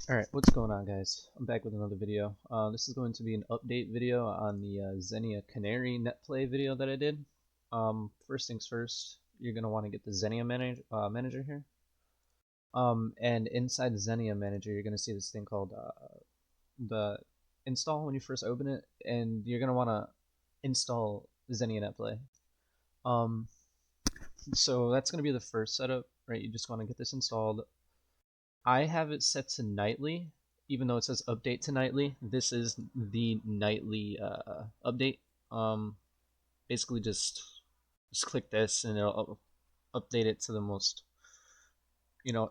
Alright, what's going on, guys? I'm back with another video. This is going to be an update video on the Xenia Canary Netplay video that I did. First things first, you're going to want to get the Xenia manager here. And inside the Xenia manager, you're going to see this thing called the install when you first open it, and you're going to want to install Xenia Netplay. So that's going to be the first setup, right? You just want to get this installed. I have it set to nightly, even though it says update to nightly. This is the nightly update. Um, Basically just click this and it'll update it to the most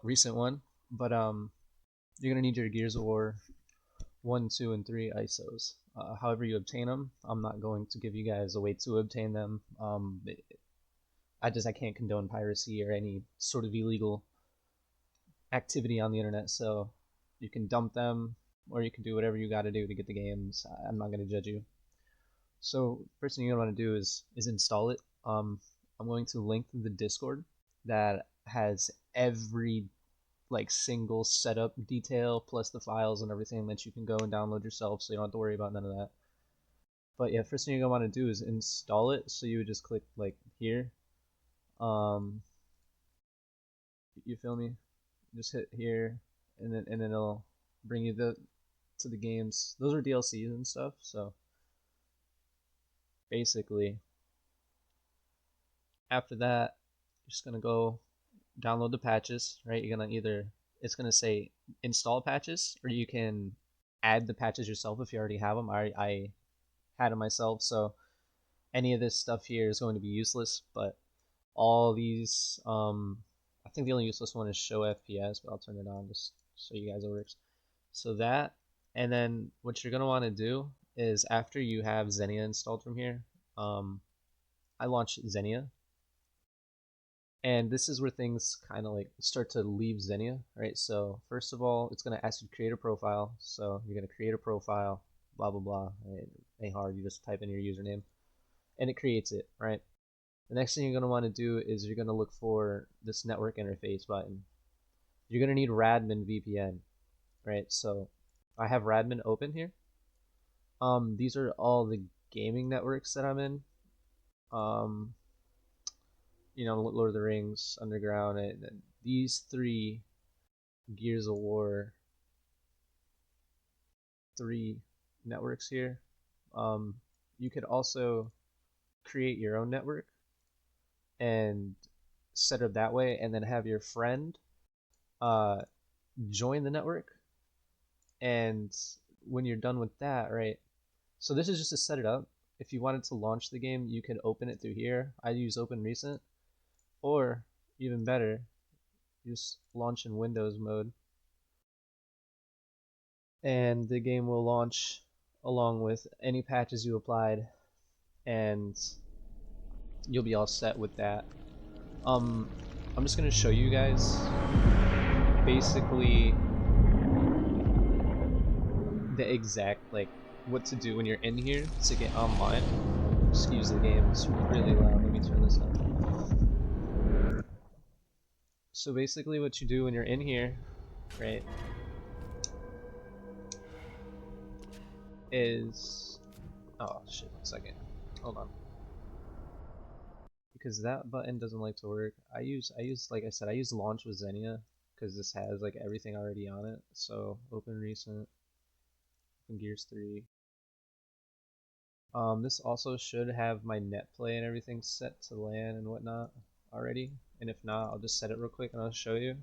recent one. But you're gonna need your Gears of War 1, 2, and 3 ISOs. However you obtain them, I'm not going to give you guys a way to obtain them. I can't condone piracy or any sort of illegal activity on the internet, so you can dump them or you can do whatever you got to do to get the games. I'm not going to judge you. So first thing you're going to want to do is install it. I'm going to link the Discord that has every single setup detail plus the files and everything that you can go and download yourself, so you don't have to worry about none of that. But yeah, first thing you're going to want to do is install it. So you would just click here. You feel me? Just hit here, and then it'll bring you to the games. Those are DLCs and stuff. So basically, after that, you're just gonna go download the patches. Right? You're gonna it's gonna say install patches, or you can add the patches yourself if you already have them. I had them myself, so any of this stuff here is going to be useless. But all these I think the only useless one is show FPS, but I'll turn it on just so you guys it works. So that, and then what you're gonna want to do is after you have Xenia installed from here, I launched Xenia, and this is where things kind of start to leave Xenia, right? So first of all, it's gonna ask you to create a profile. So you're gonna create a profile, blah blah blah. It ain't hard. You just type in your username, and it creates it, right? The next thing you're going to want to do is you're going to look for this network interface button. You're going to need Radmin VPN, right? So I have Radmin open here. These are all the gaming networks that I'm in. Lord of the Rings, Underground, and these three Gears of War 3 networks here. You could also create your own network and set it that way, and then have your friend join the network. And when you're done with that, right? So this is just to set it up. If you wanted to launch the game, you could open it through here. I use Open Recent, or even better, just launch in Windows mode, and the game will launch along with any patches you applied, and you'll be all set with that. I'm just gonna show you guys basically the exact what to do when you're in here to get online. Excuse the game, it's really loud. Let me turn this on. So basically what you do when you're in here, right, is oh shit, 1 second. Hold on. Because that button doesn't like to work. I use like I said, I use launch with Xenia because this has everything already on it. So open recent, open Gears 3. This also should have my Netplay and everything set to LAN and whatnot already. And if not, I'll just set it real quick and I'll show you.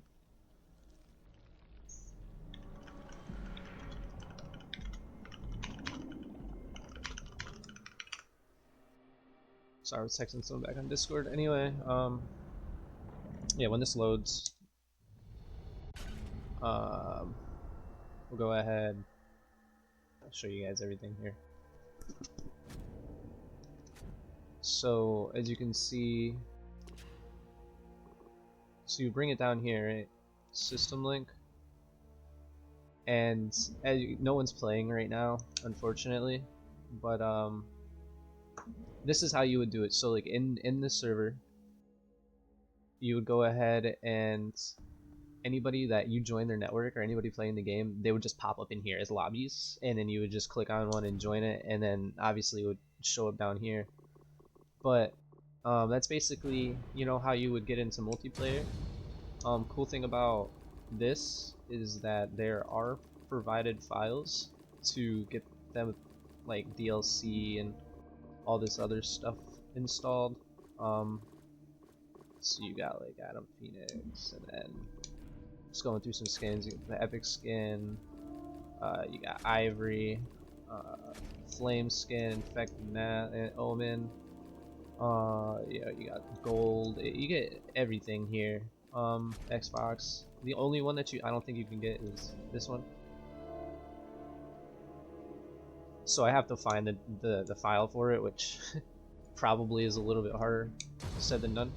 Sorry, I was texting someone back on Discord. Anyway, yeah, when this loads, we'll go ahead. I'll show you guys everything here. So as you can see, so you bring it down here, right? System link, and no one's playing right now, unfortunately, but this is how you would do it. So in the server, you would go ahead and anybody that you join their network or anybody playing the game, they would just pop up in here as lobbies, and then you would just click on one and join it, and then obviously it would show up down here. But that's basically, you know, how you would get into multiplayer. Cool thing about this is that there are provided files to get them, like DLC and all this other stuff installed. So you got like Adam Phoenix, and then just going through some skins. You got the epic skin. You got Ivory, Flame skin, Infected and Omen. Yeah, you got gold. You get everything here. Xbox. The only one that I don't think you can get is this one. So I have to find the file for it, which probably is a little bit harder said than done.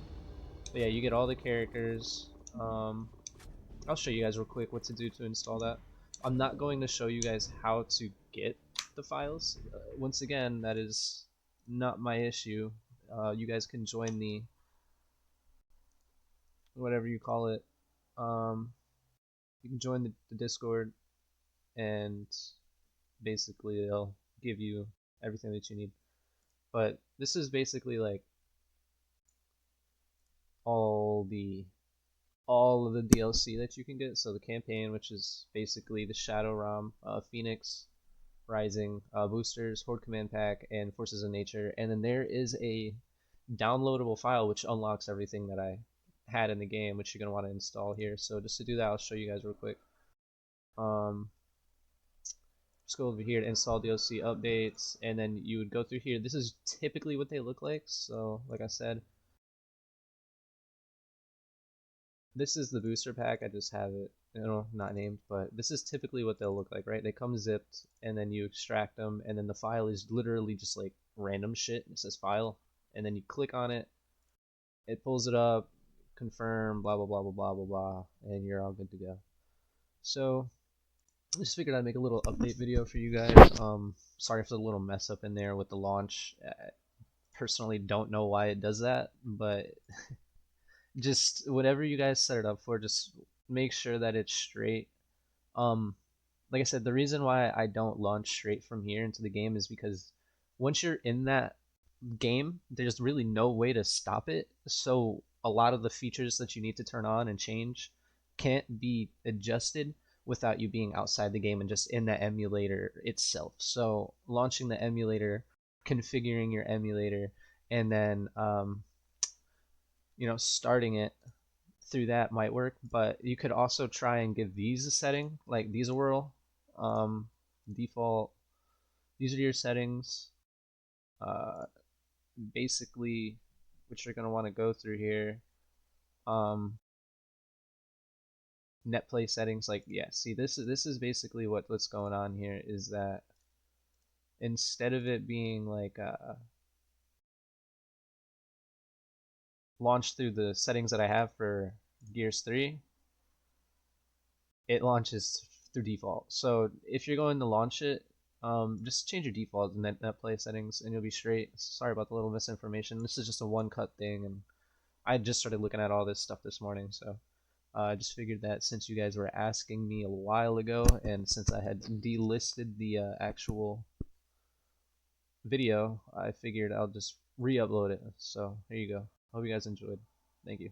But yeah, you get all the characters. I'll show you guys real quick what to do to install that. I'm not going to show you guys how to get the files. Once again, that is not my issue. You guys can join the whatever you call it. You can join the Discord, and basically they'll give you everything that you need. But this is basically like all of the DLC that you can get. So the campaign, which is basically the Shadow ROM, Phoenix Rising, boosters, Horde Command Pack, and Forces of Nature. And then there is a downloadable file which unlocks everything that I had in the game, which you're going to want to install here. So just to do that, I'll show you guys real quick. Just go over here to install DLC updates, and then you would go through here. This is typically what they look like. So like I said, this is the booster pack. I just have it, you know, not named, but this is typically what they'll look like, right? They come zipped, and then you extract them, and then the file is literally just like random shit. It says file, and then you click on it, it pulls it up, confirm, blah blah blah blah blah blah blah, and you're all good to go. So I just figured I'd make a little update video for you guys. Sorry for the little mess up in there with the launch. I personally don't know why it does that, but just whatever you guys set it up for, just make sure that it's straight. Um, like I said, the reason why I don't launch straight from here into the game is because once you're in that game, there's really no way to stop it. So a lot of the features that you need to turn on and change can't be adjusted without you being outside the game and just in the emulator itself. So launching the emulator, configuring your emulator, and then you know, starting it through that might work. But you could also try and give these a setting, like these a whirl. Default. These are your settings. Uh, Basically, which you're gonna want to go through here. Netplay settings, like yeah. See, this is basically what's going on here is that instead of it being like launched through the settings that I have for Gears 3, it launches through default. So if you're going to launch it, just change your default Netplay settings and you'll be straight. Sorry about the little misinformation. This is just a one-cut thing, and I just started looking at all this stuff this morning, so I just figured that since you guys were asking me a while ago, and since I had delisted the actual video, I figured I'll just re-upload it. So here you go. Hope you guys enjoyed. Thank you.